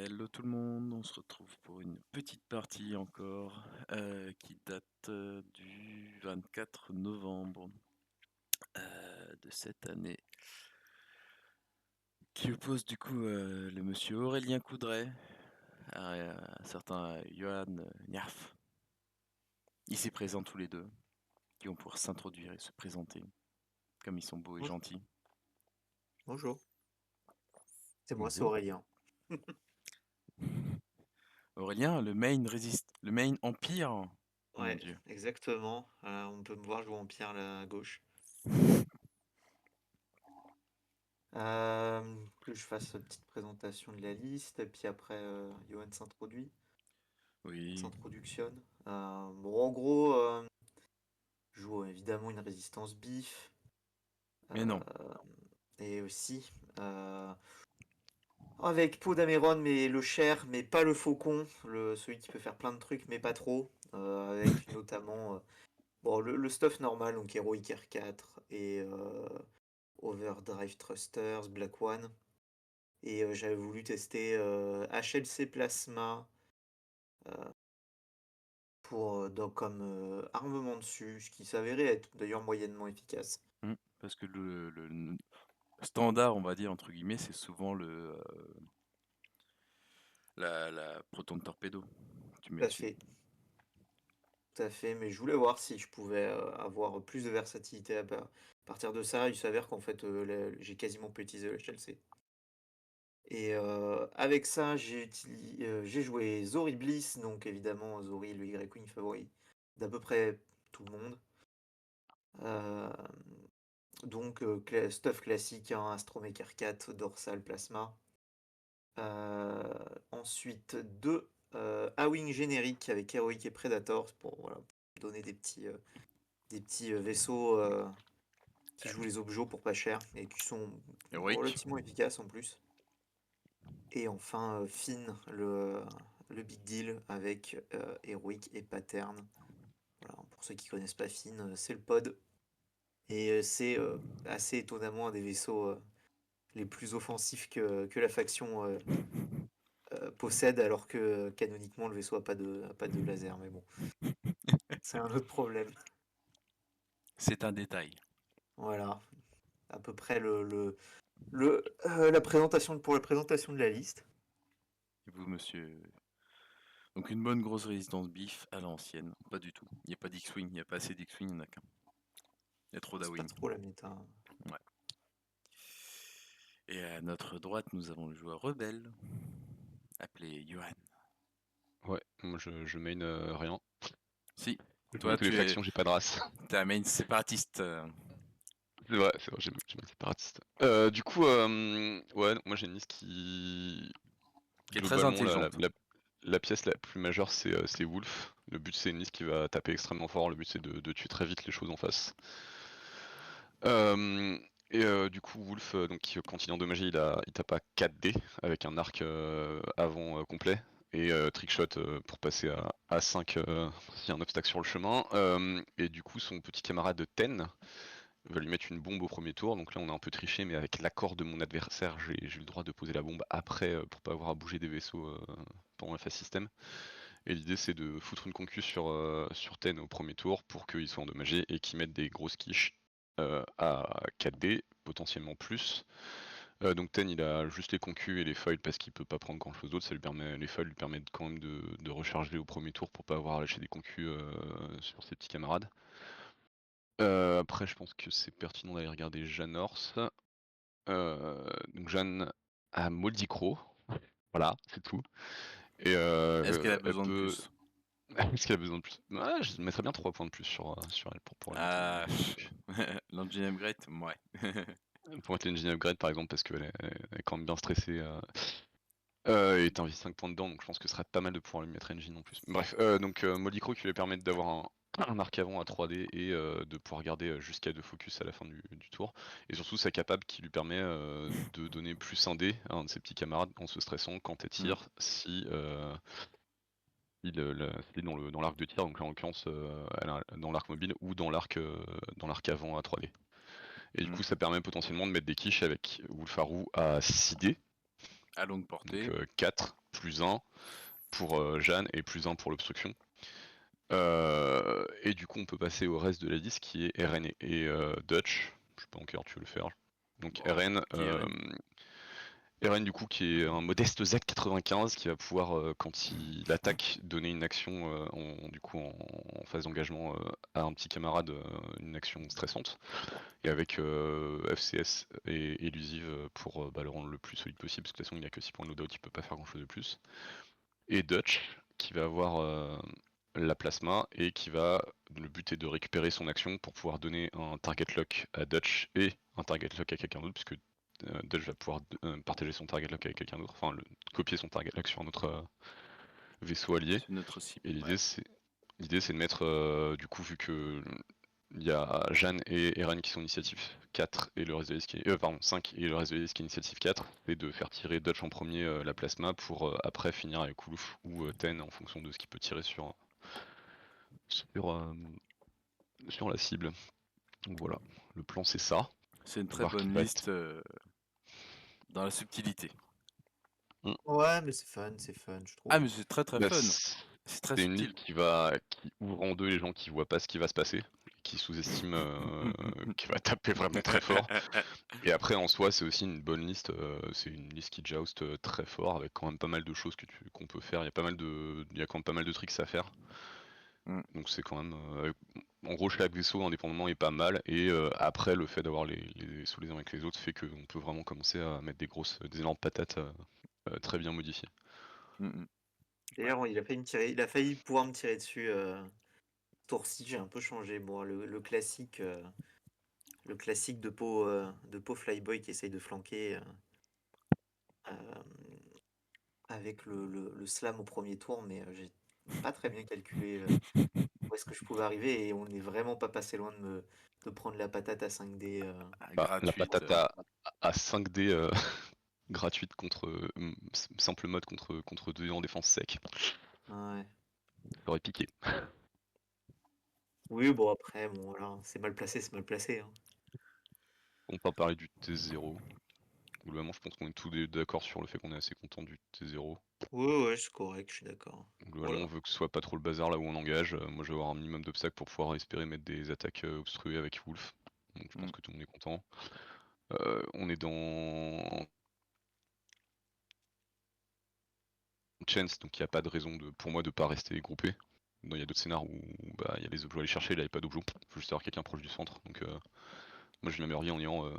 Hello tout le monde, on se retrouve pour une petite partie encore qui date du 24 novembre de cette année, qui oppose du coup le monsieur Aurélien Coudray à un certain Johan Niaf. Ils s'y présentent tous les deux, qui vont pouvoir s'introduire et se présenter, comme ils sont beaux et Bonjour. gentils. Bonjour. C'est moi, c'est Bonjour. Aurélien. Aurélien, le main Empire. Oh mon Ouais, dieu. exactement. On peut me voir jouer en pierre là, à gauche. Que je fasse une petite présentation de la liste, et puis après, Johan Oui, s'introductionne. Bon, en gros, je joue évidemment une résistance bif, mais non. et aussi avec Poe d'Améron, mais le cher, mais pas le faucon, celui qui peut faire plein de trucs, mais pas trop. Avec notamment bon, le stuff normal, donc Heroic R4 et Overdrive Thrusters, Black One. Et j'avais voulu tester HLC Plasma comme armement dessus, ce qui s'avérait être d'ailleurs moyennement efficace. Parce que le standard, on va dire, entre guillemets, c'est souvent la proton de torpedo que tu mets Tout à dessus. fait, tout à fait, mais je voulais voir si je pouvais avoir plus de versatilité à partir de ça. Il s'avère qu'en fait, j'ai quasiment pas utilisé le HLC. Et avec ça, j'ai joué Zori Bliss, donc évidemment Zori, le Y-Wing favori d'à peu près tout le monde. Euh, donc stuff classique, hein, Astromech R4, Dorsal, Plasma. Ensuite, deux A-Wing génériques avec Heroic et Predator pour voilà, donner des petits vaisseaux qui jouent les objets pour pas cher et qui sont Héroïque. relativement efficaces en plus. Et enfin, Finn, le big deal avec Heroic et Pattern. Voilà, pour ceux qui connaissent pas Finn, c'est le pod. Et c'est assez étonnamment un des vaisseaux les plus offensifs que la faction possède, alors que canoniquement le vaisseau a pas de laser. Mais bon, c'est un autre problème. C'est un détail. Voilà, à peu près la présentation pour la présentation de la liste. Et vous, monsieur? Donc une bonne grosse résistance bif à l'ancienne. Pas du tout. Il n'y a pas d'X-Wing, il n'y a pas assez d'X-Wing, il n'y en a qu'un. Il y a trop C'est pas d'A-Wing. trop la méta. Ouais. Et à notre droite, nous avons le joueur rebelle, appelé Johan. Ouais, moi je main rien. Si, Je main toi que les tu es, factions, j'ai pas de race. t'es un main séparatiste. C'est vrai, j'ai main séparatiste. Du coup, ouais, donc moi j'ai une liste qui. Qui est très Globalement, intelligente. la pièce la plus majeure, c'est Wolf. Le but, c'est une liste qui va taper extrêmement fort. Le but, c'est de tuer très vite les choses en face. Euh, du coup, Wolf, donc, quand il est endommagé, il tape à 4D avec un arc avant complet. Et trickshot pour passer à 5 s'il y a un obstacle sur le chemin. Et du coup, son petit camarade Ten va lui mettre une bombe au premier tour. Donc là, on a un peu triché, mais avec l'accord de mon adversaire, j'ai le droit de poser la bombe après pour pas avoir à bouger des vaisseaux pendant la phase système. Et l'idée, c'est de foutre une concu sur Ten au premier tour pour qu'il soit endommagé et qu'il mette des grosses quiches à 4D, potentiellement plus. Donc Ten, il a juste les concus et les foils parce qu'il peut pas prendre grand chose d'autre. Les foils lui permettent quand même de recharger au premier tour pour pas avoir à lâcher des concus sur ses petits camarades. Après, je pense que c'est pertinent d'aller regarder Jeanne Ors. Donc Jeanne a Moldicro, voilà, c'est tout. Et Est-ce qu'elle a elle besoin de peut. plus? Est-ce qu'elle a besoin de plus? Ouais, je mettrais bien 3 points de plus sur elle pour pouvoir lui mettre Ah, des concus. l'engine upgrade, ouais. Pour mettre l'engine upgrade par exemple, parce qu'elle est quand même bien stressée. Et t'as envie 5 points dedans, donc je pense que ce serait pas mal de pouvoir lui mettre engine en plus. Bref, donc Moldicro qui lui permet d'avoir un arc avant à 3D et de pouvoir garder jusqu'à 2 focus à la fin du tour. Et surtout sa capable qui lui permet de donner plus un dé à un de ses petits camarades en se stressant quand elle Mm. tire si il est dans l'arc de tir, donc là en l'occurrence dans l'arc mobile ou dans l'arc avant à 3D. Et du Mm. coup ça permet potentiellement de mettre des quiches avec Wolfarou à 6D, À longue donc portée. 4. +1 pour Jeanne et +1 pour l'obstruction. Et du coup, on peut passer au reste de la liste qui est RN et Dutch. Je sais pas en quel ordre tu veux le faire. Donc Bon, RN, qui est RN du coup qui est un modeste Zach 95 qui va pouvoir quand il attaque donner une action du coup en phase d'engagement à un petit camarade, une action stressante, et avec FCS et élusive pour le rendre le plus solide possible, parce que de toute façon il a que 6 points de loadout, il peut pas faire grand chose de plus. Et Dutch qui va avoir la plasma et qui va, le but est de récupérer son action pour pouvoir donner un target lock à Dutch et un target lock à quelqu'un d'autre, puisque Dutch va pouvoir partager son target lock avec quelqu'un d'autre, enfin copier son target lock sur un autre vaisseau allié. c'est notre cible. Et Ouais. l'idée c'est de mettre, du coup, vu que il y a Jeanne et Eren qui sont initiative 4 et le reste de la liste qui est, pardon, 5 et le reste de la liste qui est initiative 4, et de faire tirer Dutch en premier la plasma pour après finir avec Wulf ou Ten en fonction de ce qu'il peut tirer sur, euh, sur la cible. Donc voilà, le plan c'est ça. C'est une On va très voir qui bonne va être. liste dans la subtilité. Ouais, mais c'est fun, je trouve. Ah, mais c'est très très Bah, fun. C'est très c'est une subtil. liste qui ouvre en deux les gens qui voient pas ce qui va se passer, qui sous-estiment qui va taper vraiment très fort. Et après en soi c'est aussi une bonne liste, c'est une liste qui joust très fort avec quand même pas mal de choses qu'on peut faire. Il y a quand même pas mal de tricks à faire. Mm. Donc c'est quand même en gros chaque vaisseau indépendamment est pas mal, et après le fait d'avoir les vaisseaux les uns avec les autres fait qu'on peut vraiment commencer à mettre des énormes patates très bien modifiées. Mm, mm. D'ailleurs, il a failli pouvoir me tirer dessus. Tour-ci, j'ai un peu changé. Bon, le classique de peau Flyboy qui essaye de flanquer euh, avec le slam au premier tour, mais j'ai pas très bien calculé où est-ce que je pouvais arriver, et on n'est vraiment pas passé loin de prendre la patate à 5D. Ah, Bah, la gratuite. patate à 5D gratuite contre simple mode contre 2 en défense sec. Ouais. Ça aurait piqué. Oui, bon, après, bon, voilà, c'est mal placé, c'est mal placé. Hein. On peut parler du T0. Globalement, je pense qu'on est tous d'accord sur le fait qu'on est assez content du T0. Ouais, ouais, c'est correct, je suis d'accord. Globalement, Voilà. on veut que ce soit pas trop le bazar là où on engage. Moi, je vais avoir un minimum d'obstacles pour pouvoir espérer mettre des attaques obstruées avec Wolf. Donc, je pense Mm. que tout le monde est content. On est dans Chance, donc il n'y a pas de raison pour moi de pas rester groupé. Il y a d'autres scénars où il y a des objets à aller chercher, là il n'y a pas d'objets. Il faut juste avoir quelqu'un proche du centre. Donc moi je m'améliore en ayant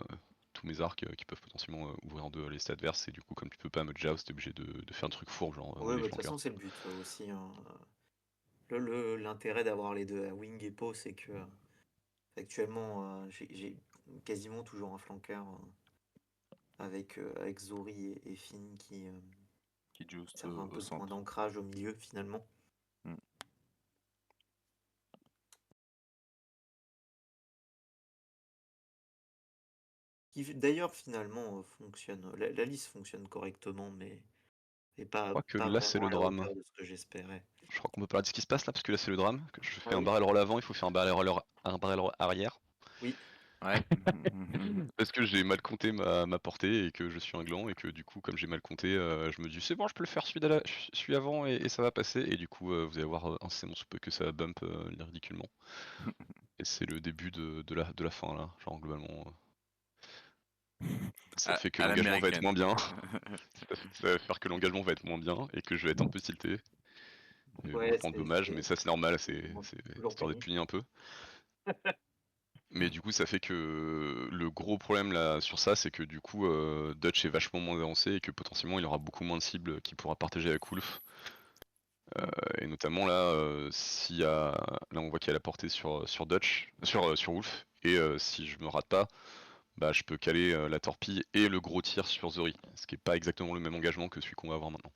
tous mes arcs qui peuvent potentiellement ouvrir en deux les stats adverses, et du coup comme tu peux pas me joust, t'es obligé de faire un truc fourbe genre Ouais, les bah, de toute flanqueurs. façon, c'est le but aussi. Hein. L'intérêt d'avoir les deux à Wing et Po, c'est que actuellement, j'ai quasiment toujours un flanqueur avec Zori et Finn qui Qui juste servent un au peu de point centre. d'ancrage au milieu finalement. Mm. Qui d'ailleurs finalement fonctionne. La liste fonctionne correctement, mais Je crois que pas là c'est vraiment le à la drame. hauteur de ce que j'espérais. Je crois qu'on peut parler de ce qui se passe là, parce que là c'est le drame. Que je Ah fais un oui, barrel roll avant, il faut faire un barrel roll arrière. oui. Ouais. Parce que j'ai mal compté ma portée et que je suis un gland, et que du coup comme j'ai mal compté, je me dis c'est bon, je peux le faire celui avant et ça va passer, et du coup vous allez voir incessamment sous peu que ça va bump ridiculement. Et c'est le début de la fin là, genre globalement. Ça fait que À l'engagement va être l'américaine. moins bien. Ça va faire que l'engagement va être moins bien et que je vais être un peu tilté. Et bon, je Ouais, prends le dommage, mais ça c'est normal, c'est toujours histoire d'être pénible. puni un peu. Mais du coup, ça fait que le gros problème là sur ça, c'est que du coup, Dutch est vachement moins avancé et que potentiellement il aura beaucoup moins de cibles qu'il pourra partager avec Wolf. Et notamment là, là on voit qu'il y a la portée sur Dutch, sur Wolf, et si je me rate pas, bah je peux caler la torpille et le gros tir sur Zori, ce qui est pas exactement le même engagement que celui qu'on va avoir maintenant.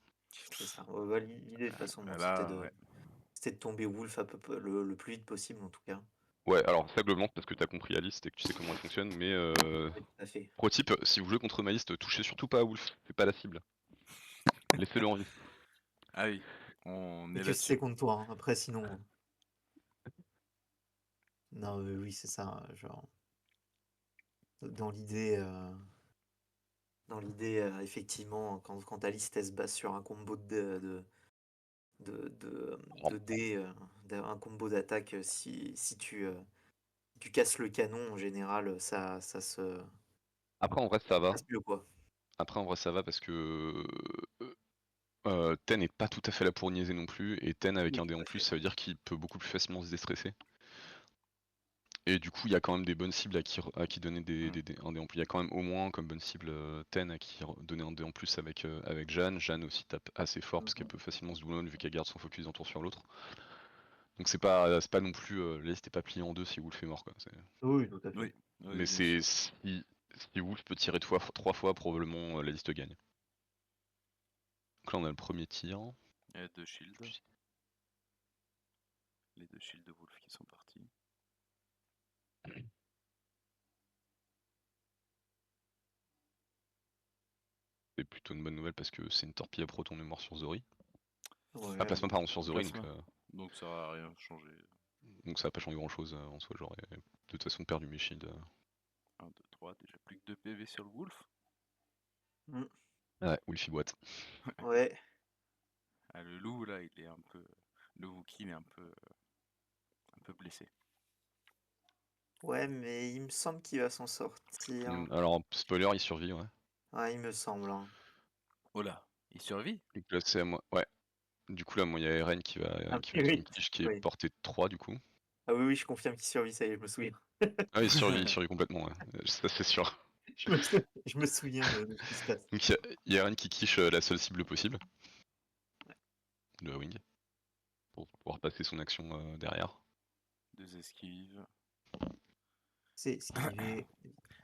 C'est ça. Ouais, bah, l'idée de toute façon, bon, Là, ouais. c'était de tomber Wolf le plus vite possible en tout cas. Ouais, alors ça globalement parce que t'as compris la liste et que tu sais comment elle fonctionne, mais Oui, tout à fait. pro type, si vous jouez contre ma liste, touchez surtout pas à Wolf, c'est pas la cible. Laissez-le en vie. Ah oui, on Et est que si c'est là-dessus. contre toi, hein. Après sinon. Non, oui, c'est ça. Genre, dans l'idée, Dans l'idée, effectivement, quand Alice elle se base sur un combo de dés, un combo d'attaque, si tu casses le canon, en général, ça Après en vrai ça va. passe mieux, quoi. Après en vrai ça va parce que Ten n'est pas tout à fait là pour niaiser non plus, et Ten avec Oui, un dé tout en à plus, fait. ça veut dire qu'il peut beaucoup plus facilement se déstresser. Et du coup, il y a quand même des bonnes cibles à qui donner un dé en plus. Il y a quand même au moins comme bonne cible Ten à qui donner un dé en plus avec Jeanne. Jeanne aussi tape assez fort parce qu'elle peut facilement se double vu qu'elle garde son focus d'un tour sur l'autre. Donc c'est pas non plus la liste est pas pliée en deux si Wolf est mort quoi. Oui, tout à fait. Oui, oui, Mais bien c'est sûr. si Wolf peut tirer 3 fois, probablement la liste gagne. Donc là on a le premier tir. Il y a 2 shields. Les 2 shields de Wolf qui sont partis. C'est plutôt une bonne nouvelle parce que c'est une torpille à proton mémoire sur Zori. Ouais, Ah, plasma pardon sur Un Zori, plasma. Donc ça va rien changer. donc ça va pas changer grand chose en soi. J'aurais de toute façon perdu mes shields. 1, 2, 3, déjà plus que 2 PV sur le Wolf. Mmh. Ouais, Wolfie boîte. Ouais. Ah, le loup là, il est un peu. Le Wookie il est un peu blessé. Ouais, mais il me semble qu'il va s'en sortir. Alors, spoiler, il survit, ouais. Ouais, il me semble, hein. Oh là, il survit? Donc là, c'est à moi. Ouais. Du coup, là, moi, il y a Eren qui va Ah qui oui, mettre oui, une quiche qui est oui. portée de 3 du coup. Ah oui, oui, je confirme qu'il survit, ça y est, je me souviens. Ah, il survit complètement, ouais. Ça, c'est sûr. Je me souviens de ce qui se passe. Donc, il y a Eren qui quiche la seule cible possible, le wing, pour pouvoir passer son action derrière. 2 esquives. C'est esquivé.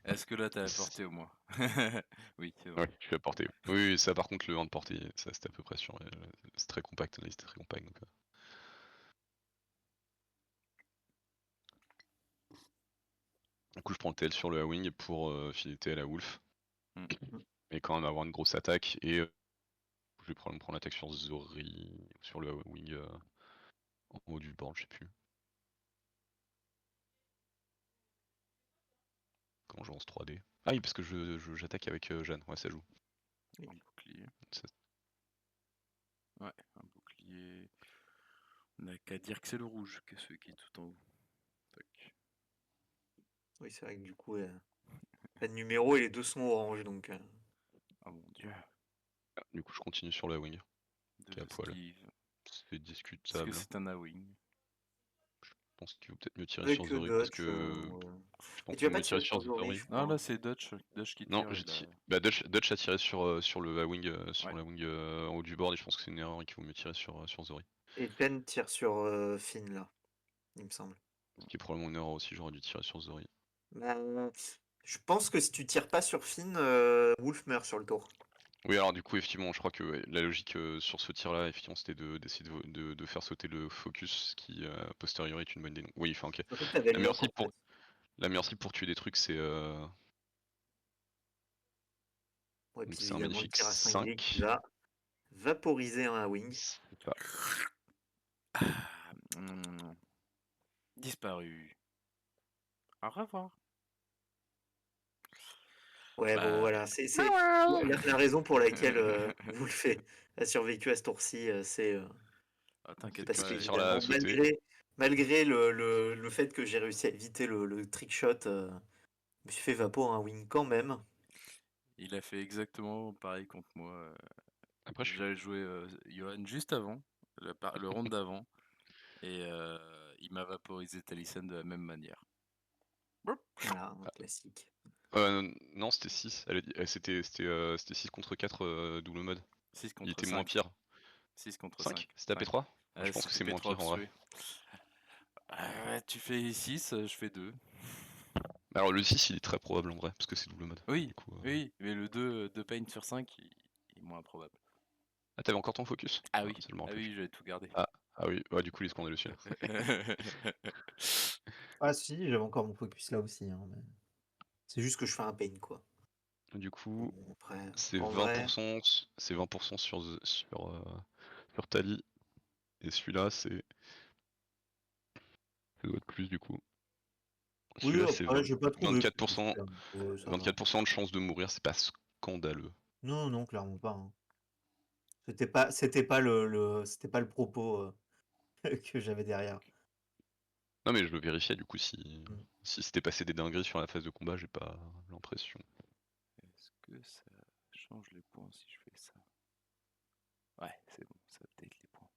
Est-ce que là t'as la portée au moins? Oui, c'est bon. Ouais, je suis à portée. Oui, ça, par contre, le 1 de portée, ça, c'était à peu près sûr. C'est très compact, la liste est très compacte. Donc, Du coup, je prends le TL sur le A-Wing pour filer le TL à Wolf. Mm. Et quand même avoir une grosse attaque. Et je vais probablement prendre l'attaque sur Zori, sur le A-Wing en haut du board, je sais plus. Comment je lance 3D. Ah oui, parce que j'attaque avec Jeanne, ouais, ça joue. Un bouclier. Ça- Ouais, un bouclier. On n'a qu'à dire que c'est le rouge, que celui qui est tout en haut. Tac. Oui, c'est vrai que du coup, pas de numéro et les deux sont orange, donc. Oh mon dieu. Du coup, je continue sur le A-Wing, qui est 2 à poil. esquives. C'est Est-ce que discutable. c'est un A-Wing? Je pense qu'il vaut peut-être mieux tirer Avec sur Zori parce Dutch. que. Je Et pense tu qu'il vas vaut pas mieux tirer tirer sur sur Zori, Zori. je Non, crois. là c'est Dutch qui Non, tire. bah, Dutch a tiré sur le A-Wing, Ouais. en haut du board, et je pense que c'est une erreur et qu'il vaut mieux tirer sur Zori. Et Pen tire sur Finn, là, il me semble. Ce qui est probablement une erreur aussi, j'aurais dû tirer sur Zori. Bah, je pense que si tu tires pas sur Finn, Wolf meurt sur le tour. Oui, alors du coup, effectivement, je crois que ouais, la logique sur ce tir-là, effectivement, c'était d'essayer de faire sauter le focus, ce qui, a posteriori, est une bonne idée. Donc, oui, enfin, ok. En fait, t'avais La le meilleure lock, en cible pour, fait. la meilleure cible pour tuer des trucs, c'est Ouais, donc puis c'est un également le magnifique tir à cinglé qui 5. va vaporiser un wing. C'est ça. Ah, disparu. Au revoir. Ouais, bon, Bah, voilà, c'est la raison pour laquelle Wolf a survécu à ce tour-ci, ah, c'est t'inquiète parce Donc ce pas. tir-là a qu'évidemment, sauté. malgré le fait que j'ai réussi à éviter le trick shot, je me suis fait vapo un wing quand même. Il a fait exactement pareil contre moi. Après, je suis. J'avais joué Johan juste avant, le round d'avant, et il m'a vaporisé Taliesin de la même manière. Voilà, un classique. Non, c'était 6. C'était 6 contre 4 double mode. 6 Il contre était moins 5. pire. 6 contre 5. 5? C'était AP 3? Je pense que c'est C'était moins P3 pire en vrai. obstrué. Ouais, tu fais 6, je fais 2. Alors le 6 il est très probable en vrai, parce que c'est double mode. Oui, Du coup, oui, mais le 2 pain sur 5, il est moins improbable. Ah, t'avais encore ton focus? Ah oui, Ça, je me ah rappelle plus. oui, j'avais tout gardé. Ah oui, ouais, du coup il est scandaleux celui-là. Ah si, j'avais encore mon focus là aussi, hein, mais c'est juste que je fais un pain, quoi. Du coup, Bon, après, c'est en vrai, 20%, c'est 20% sur Tali. Et celui-là, ça doit être plus du coup. oui, Celui-là, c'est après, j'ai pas trouvé plus, 24%, ça va. 24% de chance de mourir, c'est pas scandaleux. Non, clairement pas. Hein. C'était pas c'était pas le propos que j'avais derrière. Non mais je le vérifiais du coup si Mm. c'était passé des dingueries sur la phase de combat, j'ai pas l'impression. Est-ce que ça change les points si je fais ça? Ouais, c'est bon, ça update les points.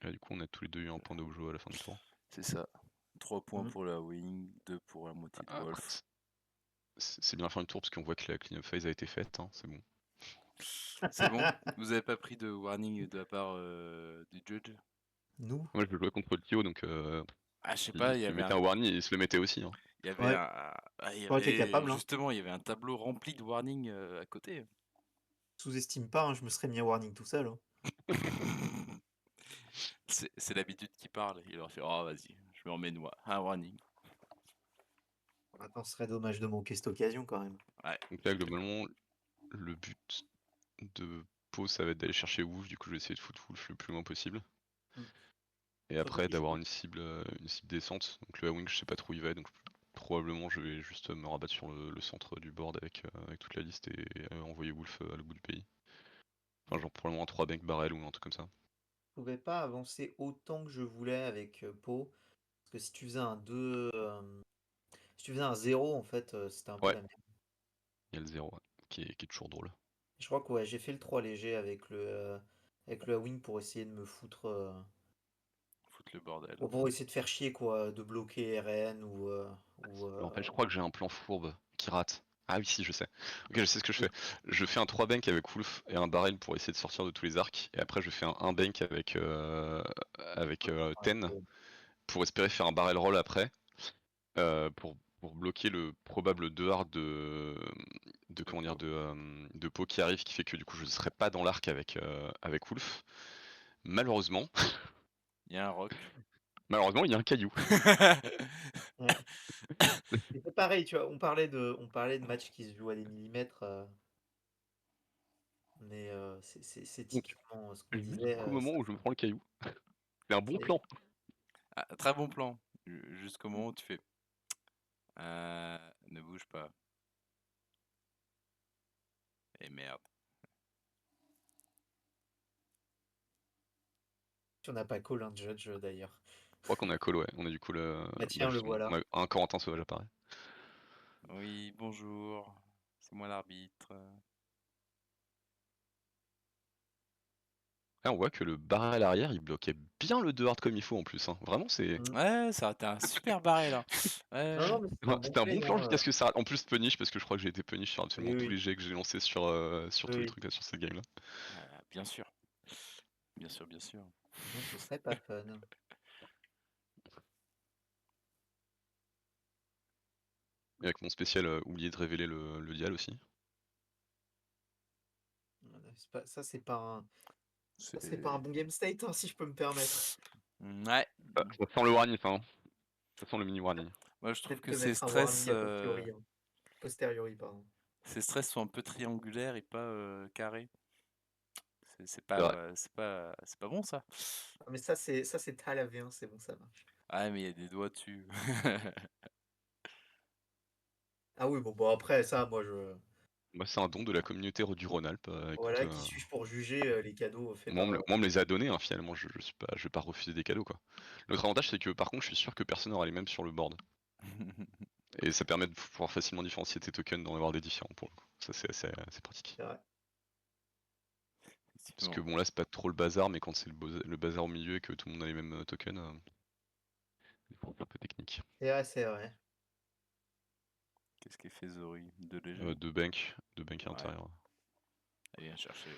Et du coup on a tous les deux eu un point de jeu à la fin du tour. C'est ça. 3 points Mm. pour la wing, 2 pour la moitié de Après, Wolf. c'est bien la fin du tour parce qu'on voit que la clean-up phase a été faite, hein, c'est bon. C'est bon? Vous avez pas pris de warning de la part du judge? Nous? Moi je jouais contre le Tio donc Ah, je sais pas, il y s'il avait mettait un. un warning, il se le mettait aussi. Hein. Il y avait Ouais. il y Toi, t'es avait capable, hein. justement, il y avait un tableau rempli de warnings à côté. Sous-estime pas, hein, je me serais mis un warning tout seul. Hein. C'est l'habitude qui parle. Il leur fait oh vas-y, je me remets un warning. Maintenant, ce serait dommage de manquer cette occasion quand même. Ouais. Donc là globalement le but de pause ça va être d'aller chercher Wolf, du coup je vais essayer de foutre Wolf le plus loin possible. Mm. Et Très après d'avoir intelligent. une cible descente. Donc le A-Wing je sais pas trop où il va donc probablement je vais juste me rabattre sur le centre du board avec toute la liste et envoyer Wolf à l'autre bout du pays. Enfin genre probablement un 3 bank barrel ou un truc comme ça. Je pouvais pas avancer autant que je voulais avec Poe. Parce que si tu faisais un 2, si tu faisais un 0, en fait, c'était un peu Ouais, la merde. il y a le 0 ouais, qui est toujours drôle. Je crois que ouais, j'ai fait le 3 léger avec le wing pour essayer de me foutre. Foutre le bordel. Pour essayer de faire chier, quoi, de bloquer RN ou. En fait je crois que j'ai un plan fourbe qui rate. Ah oui si je sais. Ok je sais ce que je fais. Je fais un 3 bank avec Wolf et un barrel pour essayer de sortir de tous les arcs. Et après je fais un 1 bank avec Ten pour espérer faire un barrel roll après. Pour bloquer le probable 2 hard de comment dire de Poe qui arrive qui fait que du coup je ne serai pas dans l'arc avec Wolf. Malheureusement, Il y a un rock. il y a un caillou. Ouais. Et c'est pareil, tu vois, on parlait de matchs qui se jouent à des millimètres, mais c'est Donc typiquement ce qu'on disait. jusqu'au moment où je me prends le caillou. C'est un bon C'est- plan. Ah, très bon plan. Jusqu'au moment où tu fais ne bouge pas. Et merde. Si on n'a pas call un judge d'ailleurs. Je crois qu'on a call, ouais. On a du call. Bah tiens, le Justement, voilà. on a un Corentin Sauvage apparaît. Oui, bonjour. C'est moi l'arbitre. Là, on voit que le barrel arrière, il bloquait bien le 2 hard comme il faut en plus. Hein. Vraiment, c'est. Mm. Ouais, ça a été un super barré là. Ouais. Non, mais c'était un bon C'était un bon play, plan hein, jusqu'à ce que ça. En plus, punish, parce que je crois que j'ai été punish sur absolument Oui, tous oui. les jets que j'ai lancés sur Oui, tous les oui. trucs là, sur cette game là. Bien sûr. Bien sûr, bien sûr. Non, ce serait pas fun. Et avec mon spécial, oublié de révéler le dial aussi. Ça, c'est pas un bon game state, hein, si je peux me permettre. Ouais. Ça sent le warning, ça. Hein. Ça sent le mini warning. Moi, je trouve Peut-être que te ces mettre un stress, warning a posteriori. Hein. Posteriori, pardon. ces stress sont un peu triangulaires et pas carrés. C'est C'est pas, vrai. c'est pas bon ça. Ah, mais ça c'est ta la V1, c'est bon, ça marche. Ah, mais il y a des doigts dessus. Ah oui, bon, après, ça, moi, je. Moi, c'est un don de la communauté du Rhône-Alpes. Écoute, Voilà, qui suis-je pour juger les cadeaux faits moi, par. on me les a donnés, hein, finalement. Je vais pas refuser des cadeaux, quoi. L'autre avantage, c'est que par contre, je suis sûr que personne n'aura les mêmes sur le board. Et ça permet de pouvoir facilement différencier tes tokens, d'en avoir des différents pour le coup. Ça, c'est assez pratique. C'est vrai. Parce que Effectivement. bon, là, c'est pas trop le bazar, mais quand c'est le bazar au milieu et que tout le monde a les mêmes tokens, c'est un peu technique. C'est vrai, c'est vrai. Qu'est-ce qu'est fait Zori? De léger? Deux banks à Ouais. l'intérieur. Elle vient chercher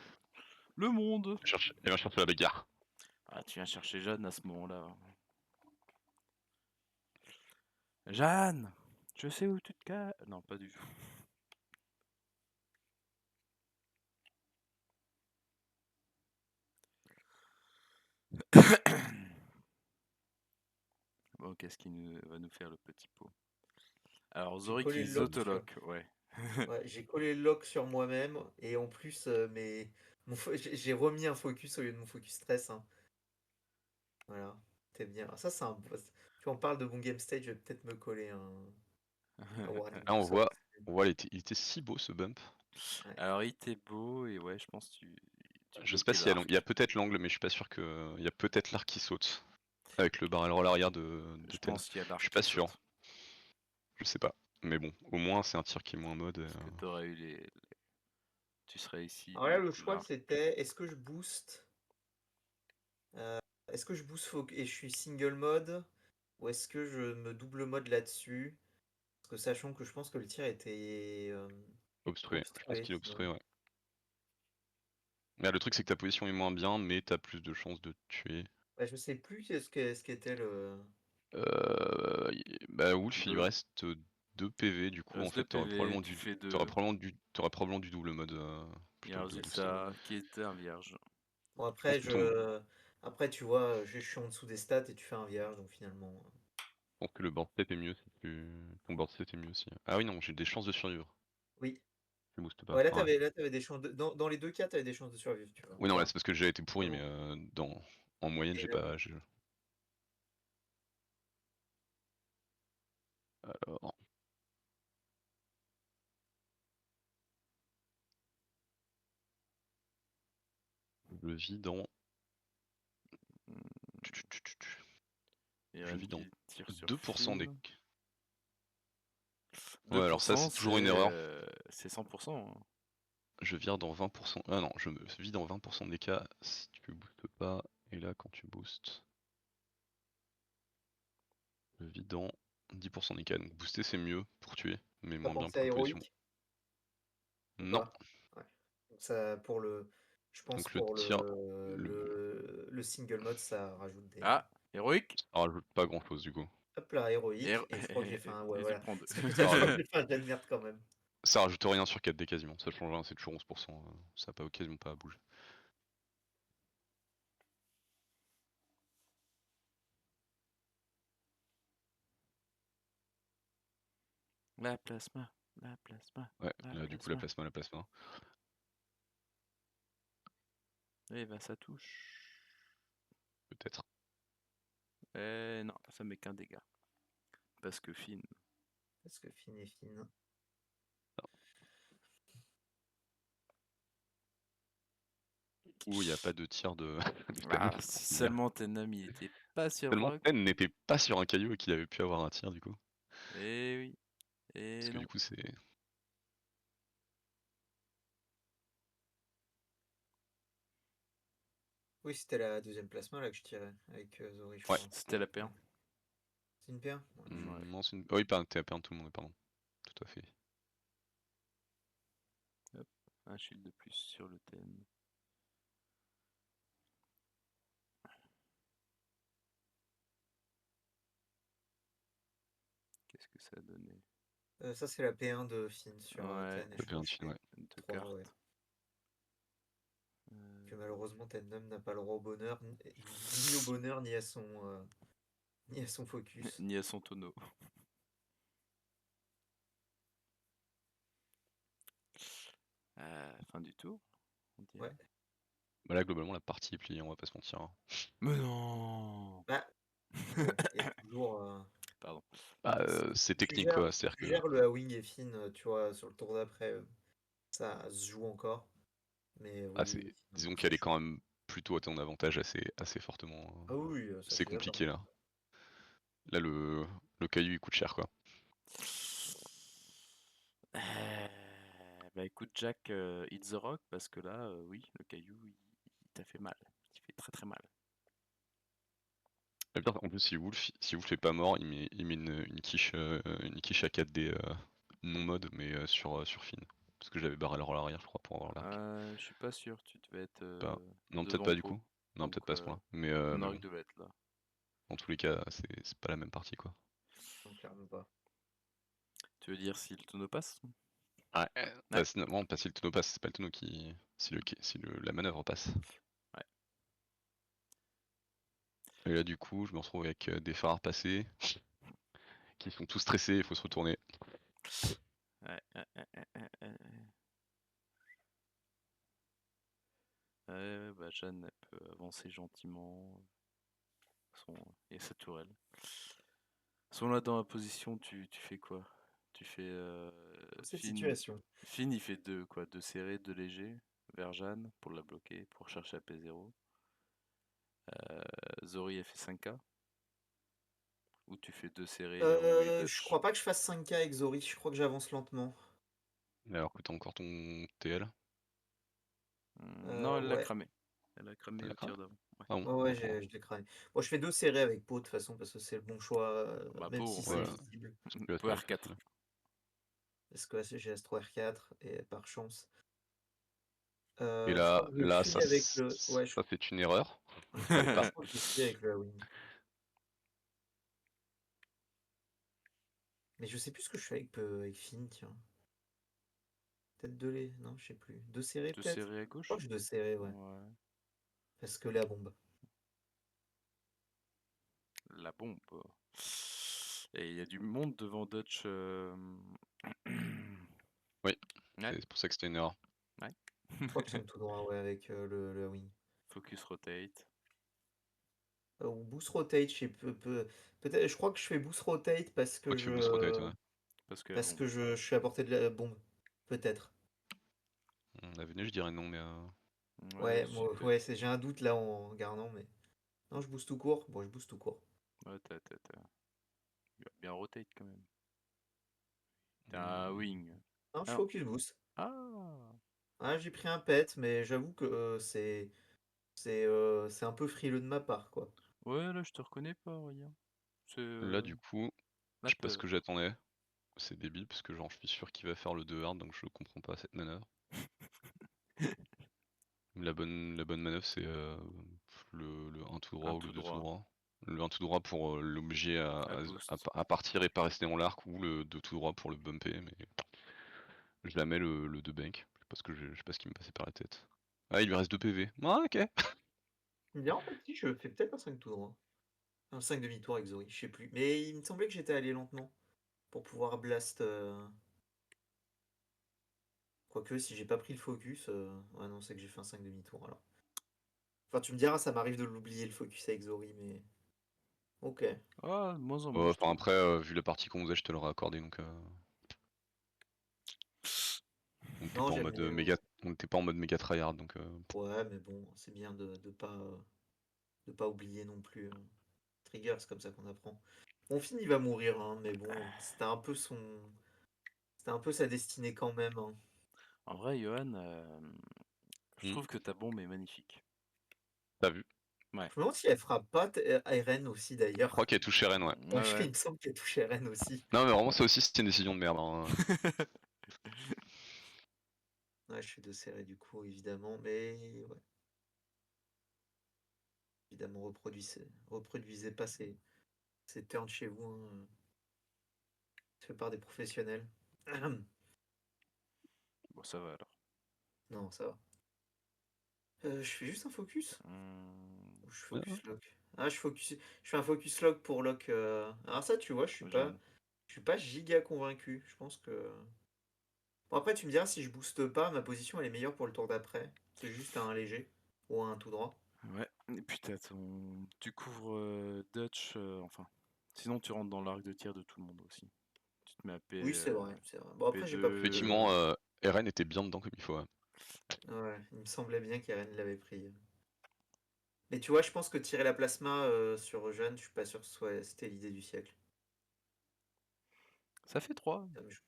le monde. Elle va chercher la bagarre. Ah, tu viens chercher Jeanne à ce moment-là. Jeanne, je sais où tu te caches. Non, pas du tout. Bon, qu'est-ce qui va nous faire le petit pot? Alors, J'ai Zori collé qui le lock sur. zotolock, ouais. Ouais, j'ai collé le lock sur moi-même et en plus, j'ai remis un focus au lieu de mon focus stress. Hein. Voilà, t'es bien. Ça, c'est un. tu en parles de mon game state, je vais peut-être me coller un warning Là, tout on seul. voit, il était si beau ce bump. Ouais. Alors, il était beau, et ouais, je pense que tu Je sais pas bloquais s'il y a l'angle. Il y a l'arc. peut-être l'angle, mais je suis pas sûr que. Il y a peut-être l'arc qui saute. Avec le barrel roll arrière de Je Ten. pense qu'il y a Je l'arc suis pas qui sûr. saute. Je sais pas. Mais bon, au moins c'est un tir qui est moins mode. Parce que t'aurais eu tu serais ici, Alors là, du le coup, choix l'arc. c'était est-ce que je booste et je suis single mode ou est-ce que je me double mode là-dessus? Parce que sachant que je pense que le tir était Obstrué. Je pense obstrué qu'il est sinon. obstrué, ouais. Mais le truc c'est que ta position est moins bien, mais t'as plus de chances de tuer. Bah, je sais plus ce qu'était le. Bah Wolf il lui Deux. reste 2 PV, du coup en Reste 2 fait PV, tu fais 2. t'aurais probablement du double mode Il y a plutôt un que de booster. résultat qui était un vierge. Bon Je pense que après tu vois, je suis en dessous des stats et tu fais un vierge donc finalement. je pense que le board set est mieux si ton board set est mieux aussi. Ah oui non, j'ai des chances de survivre. Oui. Je booste pas. Ouais, Ouais. là t'avais des chances dans les deux cas t'avais des chances de survivre, tu vois. Oui non là c'est parce que j'ai été pourri, mais Vraiment. en moyenne Et j'ai là, pas. oui. Alors. Je vis dans. Et Je Ren vis dans qui tire sur 2% des. Finn. Ouais alors ça 2%, c'est toujours une erreur. c'est 100%. Hein. Je vire dans 20%. Ah non, je me vis dans 20% des cas si tu boostes pas. Et là quand tu boostes. Je vis dans 10% des cas. Donc booster c'est mieux pour tuer, mais T'as moins bien pensé pour à la position. héroïque ou Non. pas? Ouais. Donc ça je pense Donc le pour tir, le single mode ça rajoute des. Ah, héroïque. ça rajoute pas grand chose du coup. Hop là, héroïque, Héro- et je crois que j'ai fait un. Ouais, Et tu voilà. prends 2. Ça fait 2 fois que j'ai fait un jet de merde quand même. Ça rajoute rien sur 4D quasiment, ça change rien, c'est toujours 11%, ça n'a pas quasiment pas à bouger. La plasma, la plasma, Ouais, la là du coup la plasma. plasma. Eh ben ça touche. Peut-être. Non, ça met qu'un dégât. Parce que Finn. Parce que fine et fine. Ou il n'y a pas de tir de, de Ten. Ah, si seulement Tenam il était pas sur le Tellement rock. Ten n'était pas sur un caillou et qu'il avait pu avoir un tir du coup. Eh oui. Parce Et que non. du coup c'est. Oui, c'était la deuxième plasma là que je tirais avec Zori, je Ouais. crois. C'était la paire. C'est une paire? Ouais. Ouais. Non, c'est une. Oh, oui, t'es à perdre tout le monde, pardon. Tout à fait. Hop, un shield de plus sur le thème. Qu'est-ce que ça a donné? Ça, c'est la P1 de Finn sur Ouais, Ten, et Le P1 de je Finn, ouais. deux 3, cartes. ouais. Que malheureusement, Tandem n'a pas le droit au bonheur, ni au bonheur, ni à son focus. Ni à son tonneau. Fin du tour, on dirait. Ouais. Bah là globalement la partie est pliée, on va pas se mentir. Hein. Mais non. Bah, bon, il y a toujours. Pardon. Bah, Si c'est tu technique quoi, c'est-à-dire tu que. gères le Hawing et Finn, tu vois, sur le tour d'après, ça se joue encore. Mais Ah, oui, oui, non, disons c'est qu'elle est chaud. quand même plutôt à ton avantage assez fortement. Ah oui, ça C'est je suis d'accord. compliqué là. Là le caillou il coûte cher quoi. Bah écoute Jack, hit the rock parce que là, oui, le caillou, il t'a fait mal. Il fait très très mal. Et bien, en plus si Wolf est pas mort, il met une quiche à 4D non mode mais sur Finn. Parce que j'avais barré à l'arrière je crois pour avoir l'arc. Je suis pas sûr, tu devais être Non peut-être devant pas du Pau. coup. Non Donc peut-être pas à ce point-là. ton Mais arc bon, devait être là. dans tous les cas c'est pas la même partie quoi. Non, clairement pas. Tu veux dire si le tonneau passe? Ouais. Ouais. Bah, non, pas si le tonneau passe, c'est pas le tonneau qui. Si la manœuvre passe. Ouais. Et là du coup je me retrouve avec des phares passés qui sont tous stressés, il faut se retourner. Bah Jeanne, elle peut avancer gentiment. Il y a sa tourelle. Sont là dans la position, tu fais quoi? Tu fais Cette Finn. situation. Finn, il fait deux quoi, deux serrés, deux légers vers Jeanne pour la bloquer, pour chercher à P0. Zori, elle fait 5K. Ou tu fais deux serrés là où il Je dodge. crois pas que je fasse 5K avec Zori, je crois que j'avance lentement. Alors que t'as encore ton TL. Non, elle l'a Ouais. cramé. Elle a cramé Elle l'a au tir cramé d'avant. Ouais. Ah bon? Ouais, ouais, Oh, je l'ai cramé. Bon, je fais 2 serrés avec Pau de toute façon parce que c'est le bon choix, Bah, même Pau, si on c'est ouais, fait visible. c'est plus la Pau toile. R4. Parce que j'ai Astro R4 et par chance. Et Je crois là, que je là, suis avec le. Ouais, ça c'est une erreur. je Fallait pas. crois que je suis avec le win. Mais je sais plus ce que je fais avec Finn, tiens. Peut-être 2 les. Non, je sais plus. 2 serrés Deux peut-être? serrés à Je crois gauche. que j'ai 2 serrés, ouais. Ouais. Parce que la bombe. La bombe. Et il y a du monde devant Dutch. Oui, Ouais, c'est pour ça que c'était une erreur. ouais. Je crois que je tombe tout droit, ouais, avec le win. Focus rotate. Ou boost rotate, je sais peut-être. Je crois que je fais boost rotate parce Toi, que tu fais boost rotate, ouais. Parce que la parce bombe. que je suis à portée de la bombe. Peut-être. La venue, je dirais non, mais Ouais, Ouais, moi, super. ouais, j'ai un doute là en regardant, mais. Non, je booste tout court. Bon, je booste tout court. Ouais, t'as bien rotate quand même. T'as un wing. Non, je Ah non. focus boost. Ah. Ah, j'ai pris un pet, mais j'avoue que c'est un peu frileux de ma part, quoi. Ouais, là, je te reconnais pas, Aurélien. C'est là, du coup, je là, sais pas ce que j'attendais. C'est débile, parce que genre, je suis sûr qu'il va faire le 2 hard, donc je comprends pas cette manœuvre. La bonne manœuvre, c'est le 1 tout droit un ou le tout 2 tout droit. droit. Le 1 tout droit pour l'obliger À boost. à partir et pas rester dans l'arc, ou le 2 tout droit pour le bumper, mais je la mets le 2 bank, je sais pas ce qui me passait par la tête. Ah, il lui reste 2 PV. Ah, ok. Bien, en fait, si, je fais peut-être un 5 tout droit. Un 5 demi-tour avec Zori, je sais plus. Mais il me semblait que j'étais allé lentement pour pouvoir blast. Quoique, si j'ai pas pris le focus. Ouais, non, c'est que j'ai fait un 5 demi-tour alors. Enfin, tu me diras, ça m'arrive de l'oublier le focus avec Zori, mais. Ok. Ah, de moins en moins, je Enfin trouve. après, vu la partie qu'on faisait, je te l'aurais accordé, donc on n'était Non, pas en j'aime mode bien. méga tryhard, donc Ouais, mais bon, c'est bien de pas oublier non plus. Trigger, c'est comme ça qu'on apprend. Mon film, il va mourir, hein, mais bon, c'était un peu sa destinée quand même, hein. En vrai, Johan, je hmm, trouve que ta bombe est magnifique. t'as vu. Ouais. Je me demande si elle fera pas RN aussi Je crois d'ailleurs. qu'elle touche Ren, ouais. Ouais, Ouais, il ouais. me semble qu'elle touche RN aussi. Non, mais vraiment, ça aussi, c'était une décision de merde, hein. Ouais, je suis de serré du coup, évidemment, mais ouais. Évidemment, reproduisez pas ces turns chez vous, hein. C'est fait par des professionnels. Bon, ça va alors. Non, ça va. Je fais juste un focus? Hum, Ou je Ouais, ouais. focus lock? Ah, je fais un focus lock pour lock. Alors ça, tu vois, Jeanne. je suis pas giga convaincu. Je pense que. Bon, après, tu me diras, si je booste pas, ma position elle est meilleure pour le tour d'après. C'est juste un léger ou un tout droit. Ouais. Et puis tu couvres Dutch, enfin. Sinon, tu rentres dans l'arc de tir de tout le monde aussi. Tu te mets à Oui, c'est vrai, c'est vrai. Bon, après, j'ai pas pris Effectivement, de. Ren était bien dedans comme il faut, ouais. Ouais, il me semblait bien qu'Eren l'avait pris. Mais tu vois, je pense que tirer la plasma sur Jeanne, je suis pas sûr que c'était l'idée du siècle. Ça fait 3. Je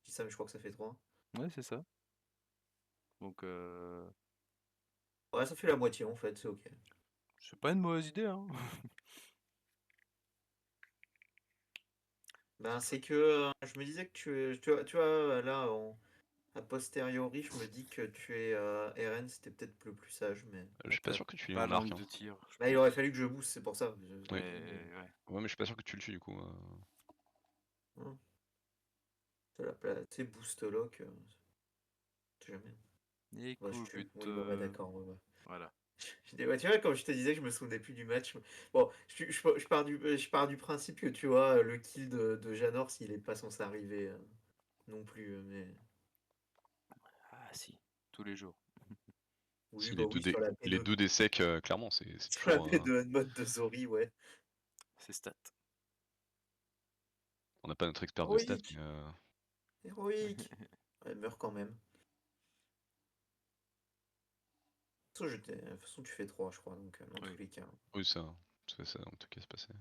dis ça, mais je crois que ça fait 3. Ouais, c'est ça. Donc, Ouais, ça fait la moitié en fait, c'est ok. c'est pas une mauvaise idée, hein. Ben, c'est que je me disais que tu vois, là, a posteriori, je me dis que tu es RN, c'était peut-être le plus sage, mais. Je Bah, suis pas t'as sûr que tu l'aies pas en arc, l'angle hein. de tir, je Bah, il aurait pense. fallu que je booste, c'est pour ça. Oui. Ouais. Ouais, mais je suis pas sûr que tu le tues du coup. Hein, tu sais, boost lock, je sais jamais. Ouais, je tue. Écoute, Oui, bah, ouais, d'accord, ouais, ouais. voilà. Ouais, tu vois, comme je te disais que je me souvenais plus du match. Bon, je pars du principe que tu vois, le kill de Janor, s'il est pas censé arriver non plus, mais. Ah si, tous les jours. Oui, Si bah oui, sur la les P2. deux des secs, clairement, c'est Sur la toujours. P2 mode de Zori, ouais. C'est stat. On n'a pas notre expert de stats, Héroïque! mais Héroïque! Elle meurt quand même. De toute façon, tu fais 3, je crois, donc dans Oui. tous les cas. oui, ça en tout cas se passer.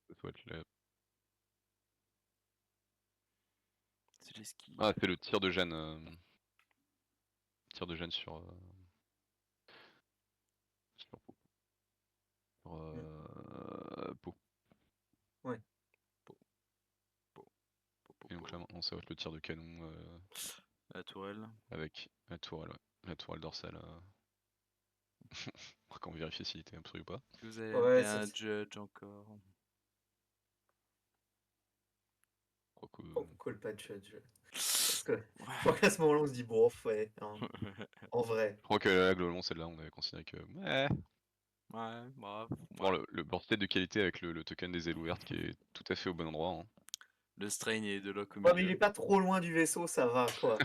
Ça doit être C'est l'esquive. Ah, c'est le tir de Jeanne. Tir de Jeanne sur Pau. Sur Pau. Ouais. Et donc là maintenant ça va être le tir de canon La tourelle. avec la tourelle, ouais. La tourelle dorsale. Quand on vérifie s'il était absolu ou pas. Est-ce que vous avez Ouais, bien un judge encore? Je crois que... pourquoi le patch Parce que je crois qu'à ce moment-là, on se dit, bon, ouais, hein, en vrai. Je crois que là, globalement, celle-là, on avait considéré que... Ouais. Ouais, bref. Bon, le board state de qualité avec le token des ailes ouvertes qui est tout à fait au bon endroit. Hein. Le strain est de lock au Ouais, mais il milieu. est pas trop loin du vaisseau, ça va, quoi.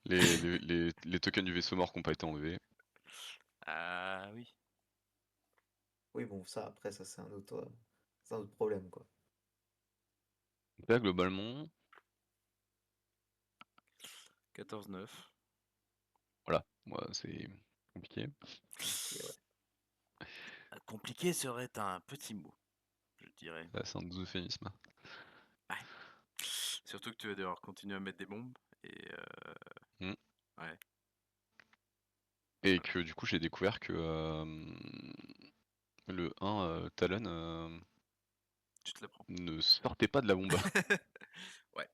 les tokens du vaisseau mort qui n'ont pas été enlevés. Ah oui. Oui, bon, ça, après, ça, c'est un autre problème, quoi. Là, globalement... 14-9. Voilà, moi, c'est compliqué. Ok, ouais. Compliqué serait un petit mot, je dirais. Là, c'est un euphémisme. Ouais. Surtout que tu vas devoir continuer à mettre des bombes. Et ouais. Et que du coup, j'ai découvert que le 1 Talon Tu te la prends. ne sortait pas de la bombe. Ouais.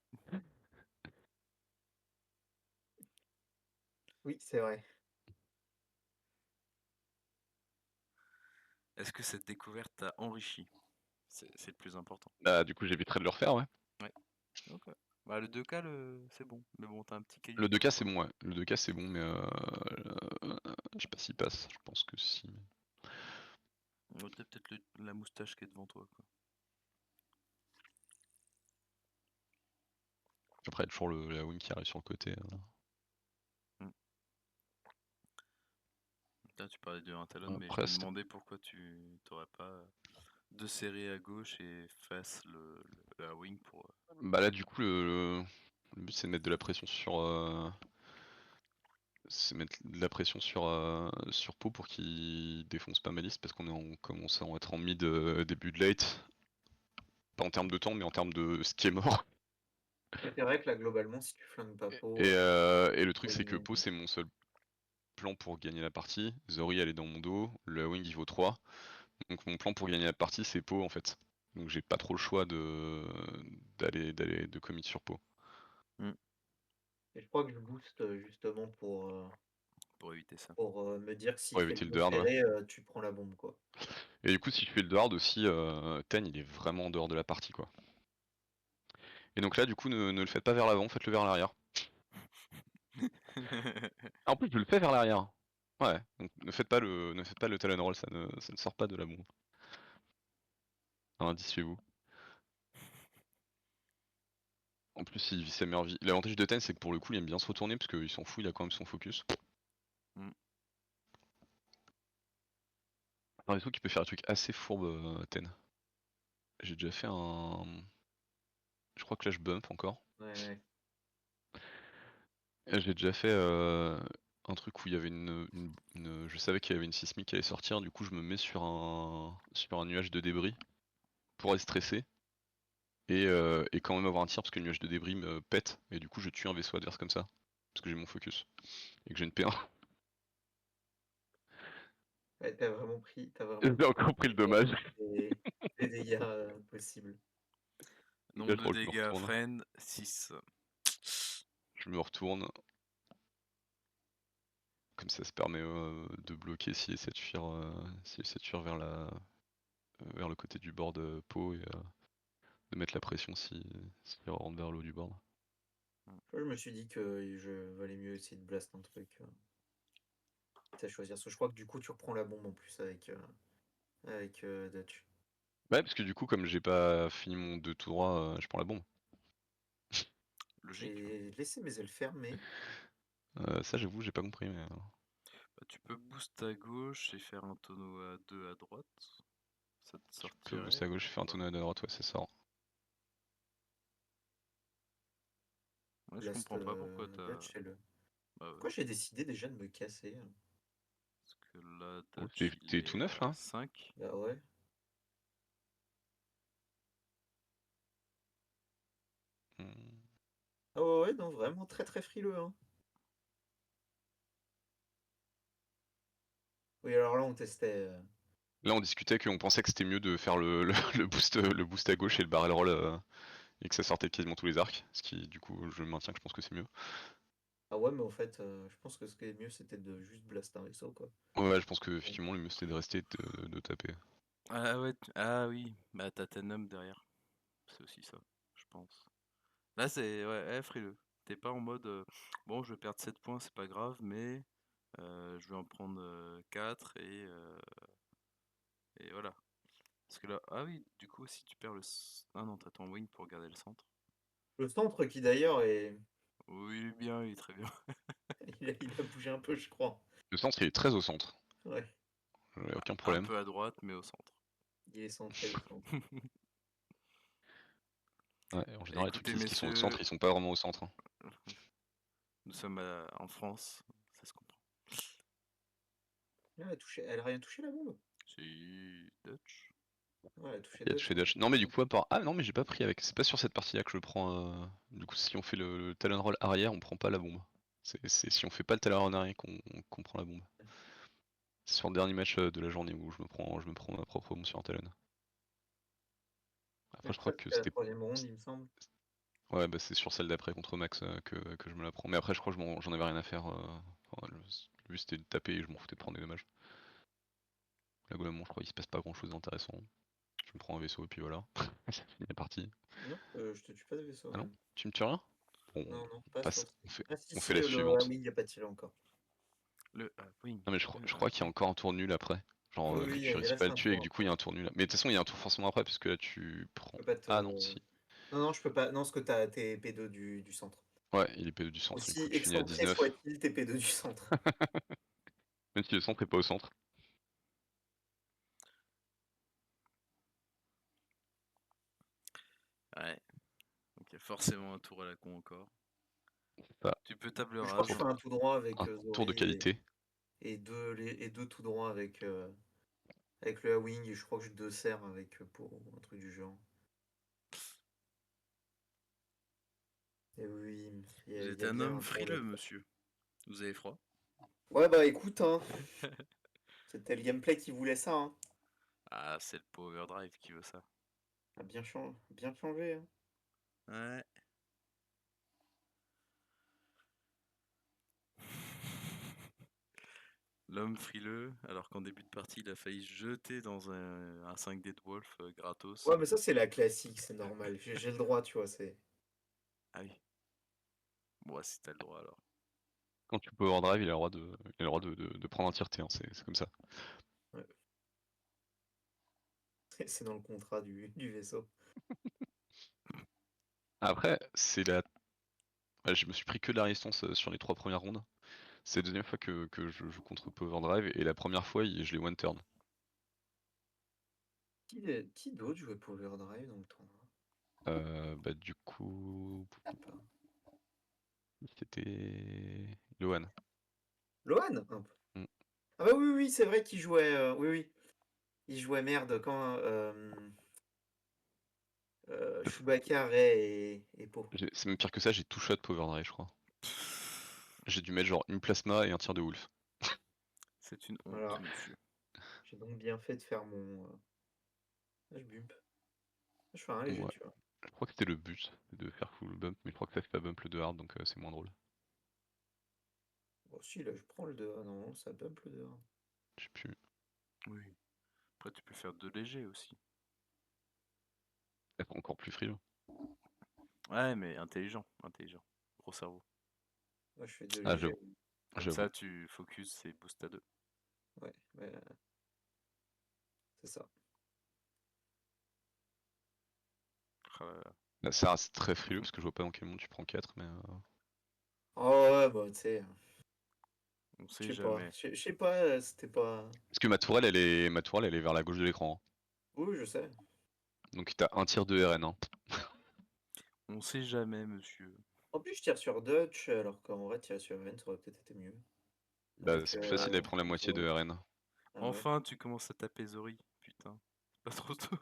Oui, c'est vrai. Est-ce que cette découverte t'a enrichi? C'est le plus important. Bah, du coup, j'éviterai de le refaire, ouais. Ouais. Donc, ouais. Bah, le 2K, c'est bon. Mais bon, t'as un petit caillou Le dans 2K, le c'est coin. bon, ouais. Le 2K, c'est bon, mais je sais pas s'il passe. Je pense que si. Ouais, t'as peut-être la moustache qui est devant toi, quoi. Après, il y a toujours la wing qui arrive sur le côté. Là, tu parlais de un talon, mais je Après, me demandais pourquoi tu t'aurais pas deux séries à gauche et face la wing pour. bah là, du coup, le but, c'est de mettre de la pression sur. C'est mettre de la pression sur Pau pour qu'il défonce pas Malice parce qu'on commence à être en mid début de late. Pas en termes de temps, mais en termes de ce qui est mort. C'est vrai que là, globalement, si tu flingues pas Pau, Et le truc, c'est que éliminer. Pau, c'est mon seul plan pour gagner la partie. Zori, elle est dans mon dos. Le wing, il vaut 3. Donc mon plan pour gagner la partie, c'est Pau en fait. Donc j'ai pas trop le choix de commit sur Pau. Et je crois que je booste justement Pour éviter ça. pour me dire que s'il Pour fait éviter le le dos dehard, ouais. serré, tu prends la bombe, quoi. Et du coup, si je fais le dehard aussi, Ten il est vraiment en dehors de la partie quoi. Et donc là, du coup, ne le faites pas vers l'avant, faites-le vers l'arrière. Ah, en plus, je le fais vers l'arrière. Ouais, donc ne faites pas le talon roll, ça ne sort pas de la bombe. Un indice chez vous. En plus, il vit sa meilleure vie. L'avantage de Ten, c'est que pour le coup, il aime bien se retourner parce qu'il s'en fout, il a quand même son focus. Un réseau qui peut faire un truc assez fourbe, Ten. J'ai déjà fait un. Je crois que là je bump encore. Ouais. J'ai déjà fait un truc où il y avait je savais qu'il y avait une sismique qui allait sortir, du coup je me mets sur un nuage de débris pour être stressé et quand même avoir un tir parce que le nuage de débris me pète et du coup je tue un vaisseau adverse comme ça parce que j'ai mon focus et que j'ai une P1. Ouais, t'as vraiment J'ai encore pris le dommage. les dégâts possibles. Et là Nombre je de crois que je me dégâts, retourne. friend, 6. Je me retourne. Comme ça se permet de bloquer s'il essaie de fuir vers le côté du board pot et de mettre la pression s'il rentre vers le haut du board. Je me suis dit que je valait mieux essayer de blast un truc. À choisir. Parce que je crois que du coup, tu reprends la bombe en plus avec Dutch. Ouais, parce que du coup, comme j'ai pas fini mon 2 tout droit, je prends la bombe. Logique. J'ai laissé mes ailes fermées. Ça, j'avoue, j'ai pas compris. Mais... Bah, tu peux boost à gauche et faire un tonneau à 2 à droite. Ça te Tu peux booster à sortirait. gauche, faire un tonneau à droite, ouais, c'est ça. Ouais, je Blast comprends pas pourquoi Dutch, c'est le. Bah ouais, Pourquoi j'ai décidé déjà de me casser? parce que là, Oh, Dutch, il t'es tout est neuf à là? 5. Bah ouais. Hmm. Ah ouais, ouais, non, vraiment très très frileux, hein. Oui, alors là, on testait. Là on discutait qu'on pensait que c'était mieux de faire le boost à gauche et le barrel roll et que ça sortait de quasiment tous les arcs. Ce qui du coup je maintiens que je pense que c'est mieux. Ah ouais, mais en fait, je pense que ce qui est mieux, c'était de juste blast un vaisseau, quoi. Ouais, je pense que effectivement le mieux c'était de rester et de taper. Ah ouais, ah oui, bah t'as Tenom derrière. C'est aussi ça, je pense. Là, c'est ouais, frileux. T'es pas en mode bon, je vais perdre 7 points, c'est pas grave, mais je vais en prendre 4 et voilà. Parce que là, ah oui, du coup, si tu perds Ah non, t'as ton wing pour garder le centre. Le centre qui d'ailleurs est. Oui, il est bien, il est très bien. Il a bougé un peu, je crois. Le centre il est très au centre, Ouais, aucun Un problème. peu à droite, mais au centre. il est centré au centre. Ouais, en général les trucs Écoutez, qui sont au centre messieurs, ils sont pas vraiment au centre, hein. nous sommes en France, ça se comprend. Elle a rien touché la bombe? C'est Dutch. Ouais, elle a touché Il a Dutch, touché hein. dash. Non mais du coup à part. Ah non mais j'ai pas pris avec. C'est pas sur cette partie là que je prends. Du coup si on fait le talon roll arrière on prend pas la bombe. C'est si on fait pas le talon roll arrière qu'on prend la bombe. C'est sur le dernier match de la journée où je me prends ma propre bombe sur un talon. Après je crois Après, que c'était la c'était. troisième ronde, il me semble. Ouais bah c'est sur celle d'après contre Max que je me la prends. Mais après je crois que j'en avais rien à faire. Enfin, le but c'était de taper et je m'en foutais de prendre des dommages. Là globalement je crois qu'il se passe pas grand chose d'intéressant. Je me prends un vaisseau et puis voilà. Ça finit la partie. Non, je te tue pas de vaisseau, Ah non? même. Tu me tues rien? Bon, Non, non, on pas sur. passe, Ah si, on fait si, la le. Ah suivante. oui, il n'y a pas tiré encore. Le wing. Non mais je crois qu'il y a encore un tour nul après. Genre Oui, oui, tu il réussis pas reste à le un tuer et que tour du coup il y après. a un tour nul. Mais de toute façon il y a un tour forcément après puisque là tu Je prends. peux pas te. Ah non si. Non, non, je peux pas. Non, parce que t'es P2 du centre. Ouais il est P2 du centre, du Aussi coup tu finis à excentré 19. soit-il, t'es P2 du centre. Même si le centre est pas au centre. Ouais, donc il y a forcément un tour à la con encore. Ça, Tu peux table Je crois que je rase. fais un tout droit avec un tour de Zori qualité. et deux tout droits avec le A-Wing. Et je crois que je deux serre avec pour un truc du genre. Et oui, Vous il êtes y a un bien homme un tour de frileux, trop. monsieur. Vous avez froid? Ouais, bah écoute, hein, c'était le gameplay qui voulait ça, hein. Ah, c'est le Power Drive qui veut ça. A bien changé, hein. Ouais. L'homme frileux, alors qu'en début de partie, il a failli se jeter dans un 5D de Wolf gratos. Ouais, mais ça, c'est la classique, c'est normal. J'ai le droit, tu vois, c'est. Ah oui. Bon, ouais, si t'as le droit alors. Quand tu peux overdrive il a le droit de prendre un tir T, hein, c'est comme ça. Ouais. C'est dans le contrat du vaisseau. Après c'est la. Ouais, je me suis pris que de la résistance sur les 3 premières rondes. C'est la deuxième fois que je joue contre Power Drive et la première fois je l'ai one turn. Qui d'autre jouait Power Drive dans le tournoi? Bah du coup. Je sais pas. C'était. Lohan. Lohan? Un peu. Mm. Ah bah oui, oui, c'est vrai qu'il jouait. Oui, oui. Il jouait merde quand. Chewbacca, Rey et Poe. C'est même pire que ça, j'ai two shot Power Drive, je crois. J'ai dû mettre genre une plasma et un tir de Wolf. C'est une honte, Voilà. monsieur. J'ai donc bien fait de faire mon. Ah, je bump. Je fais un léger, Ouais, tu vois. je crois que c'était le but de faire full bump, mais je crois que ça fait pas bump le 2 hard donc c'est moins drôle. Bon, si, là, je prends le 2. Ah non, ça bump le 2. Je sais plus. Oui. Après, tu peux faire 2 légers aussi. Être encore plus frileux. Ouais, mais intelligent, intelligent. Gros cerveau. Moi, je fais 2 Ah, légers. Comme j'avoue. ça, tu focus et boost à 2. Ouais, mais, c'est ça. Ah là là. Là, ça reste très frileux parce que je vois pas dans quel monde tu prends 4, mais. Oh ouais, bah, tu sais, On je sait sais pas. jamais. Je sais pas, c'était pas. Parce que ma tourelle elle est vers la gauche de l'écran, hein. Oui, je sais. Donc t'as un tir de RN, hein. On sait jamais, monsieur. En plus, je tire sur Dutch, alors qu'en vrai, tirer sur Ren, ça aurait peut-être été mieux. Bah Avec c'est plus facile d'aller prendre la moitié de Zori. RN. Ah ouais. Enfin, tu commences à taper Zori. Putain. C'est pas trop tôt.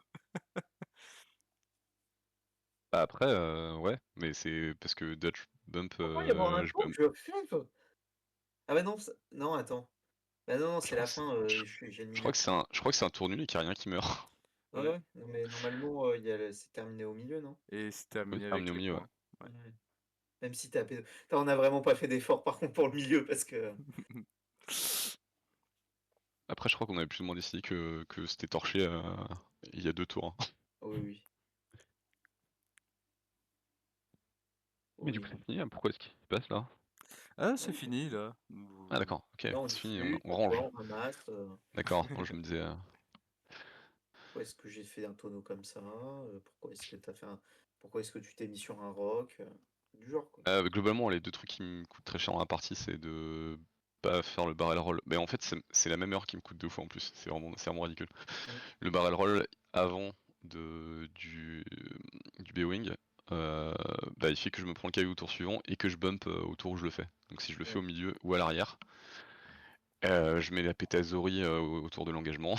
Bah après, ouais, mais c'est parce que Dutch Bump, Pourquoi y avoir un je tour? bump. Je flippe! Ah bah non, non, attends. Bah non, Je c'est crois la que c'est fin, je j'ai le je crois milieu. que c'est un tour nul et qu'il y a rien qui meurt. Ouais, Ouais. ouais. Non, mais normalement, c'est terminé au milieu, non? Et c'est Oui, terminé terminé avec au les milieu, ouais. points. Ouais. Ouais. Même si t'as Putain, on a vraiment pas fait d'effort par contre pour le milieu parce que. Après, je crois qu'on avait plus ou moins décidé que c'était torché il y a 2 tours, hein. Oui, oui. Mais du coup, Oui. c'est fini, hein, pourquoi est-ce qu'il se passe là? Ah, Ouais, c'est fini là. Ah d'accord, OK, là, on c'est fini, discute, on tu vois, range. on ramasse. D'accord, moi je me disais, Pourquoi est-ce que j'ai fait un tonneau comme ça? Pourquoi est-ce que pourquoi est-ce que tu t'es mis sur un roc? Du genre, quoi. globalement, les 2 trucs qui me coûtent très cher dans la partie, c'est de pas faire le barrel roll. Mais en fait, c'est la même heure qui me coûte 2 fois en plus, c'est vraiment ridicule. Mm. Le barrel roll avant du B-Wing, bah, il fait que je me prends le caillou au tour suivant et que je bump au tour où je le fais. Donc si je le fais Ouais. au milieu ou à l'arrière, je mets la pétazori autour de l'engagement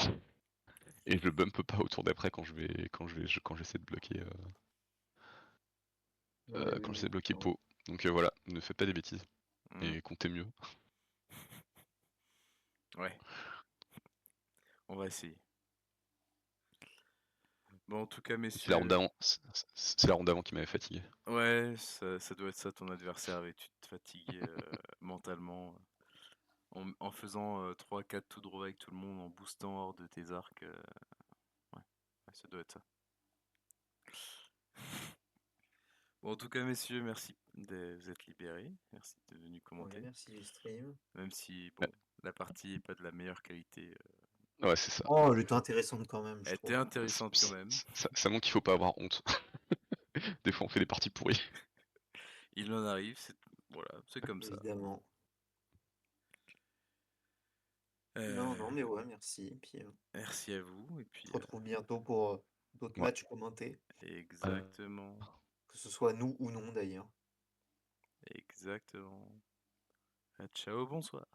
et je le bump pas au tour d'après quand j'essaie de bloquer Ouais, oui, quand oui. j'essaie de bloquer Non. pot. Donc voilà, ne faites pas des bêtises Mm. et comptez mieux. Ouais, on va essayer. Bon, en tout cas, C'est la ronde messieurs, d'avant, c'est la ronde d'avant qui m'avait fatigué. ouais, ça doit être ça, ton adversaire avait dû te fatiguer mentalement en faisant 3-4 tout droit avec tout le monde, en boostant hors de tes arcs. Ouais, ouais, ça doit être ça. Bon, en tout cas, messieurs, merci de vous être libérés. Merci d'être venus Ouais, commenter. merci du stream. Même si, Ouais, bon, la partie est pas de la meilleure qualité. ouais, c'est ça. Oh, elle était intéressante quand même, je Elle était trouve. intéressante quand même. Ça montre qu'il faut pas avoir honte. Des fois, on fait des parties pourries. Il en arrive, voilà, c'est comme ça. Évidemment. Non, Euh, non, mais ouais, merci. Et puis, Merci à vous. Et on se puis, retrouve bientôt pour d'autres Ouais. matchs commentés, exactement. que ce soit nous ou non d'ailleurs. Exactement. Ciao, bonsoir.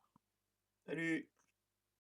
Salut!